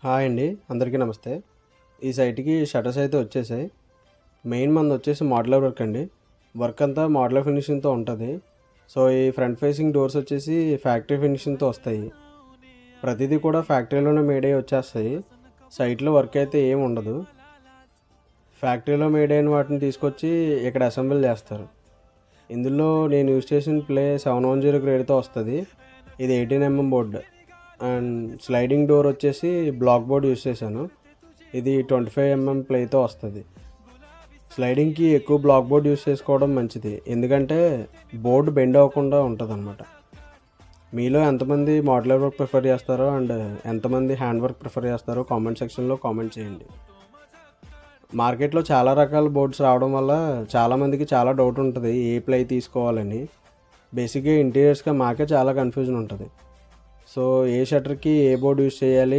Hi అండి, అందరికీ నమస్తే. ఈ సైట్‌కి షట్టర్స్ అయితే వచ్చేసాయి. మెయిన్ మనది వచ్చేసి మోడ్యులర్ వర్క్ అండి. వర్క్ అంతా మోడ్యులర్ ఫినిషింగ్‌తో ఉంటది. సో, ఈ ఫ్రంట్ ఫేసింగ్ డోర్స్ వచ్చేసి ఫ్యాక్టరీ ఫినిషింగ్‌తో వస్తాయి. ప్రతిదీ కూడా ఫ్యాక్టరీలోనే మేడ్ అయ్యి వచ్చేస్తాయి. సైట్‌లో వర్క్ అయితే ఏమి ఉండదు. ఫ్యాక్టరీలో మేడ్ అయిన వాటిని తీసుకొచ్చి ఇక్కడ అసెంబుల్ చేస్తారు. ఇందులో నేను యూజ్ చేసిన ప్లే 710 గ్రేడ్‌తో వస్తది. ఇది 18 బోర్డ్. అండ్ స్లైడింగ్ డోర్ వచ్చేసి బ్లాక్ బోర్డ్ యూజ్ చేశాను. ఇది 25 ప్లేతో వస్తుంది. స్లైడింగ్కి ఎక్కువ బ్లాక్ బోర్డ్ యూజ్ చేసుకోవడం మంచిది, ఎందుకంటే బోర్డు బెండ్ అవ్వకుండా ఉంటుంది అనమాట. మీలో ఎంతమంది మోడ్యులర్ వర్క్ ప్రిఫర్ చేస్తారో అండ్ ఎంతమంది హ్యాండ్ వర్క్ ప్రిఫర్ చేస్తారో కామెంట్ సెక్షన్లో కామెంట్ చేయండి. మార్కెట్లో చాలా రకాల బోర్డ్స్ రావడం వల్ల చాలామందికి చాలా డౌట్ ఉంటుంది ఏ ప్లై తీసుకోవాలని. బేసిక్గా ఇంటీరియర్స్గా మాకే చాలా కన్ఫ్యూజన్ ఉంటుంది. సో ఏ షట్టర్కి ఏ బోర్డు యూజ్ చేయాలి,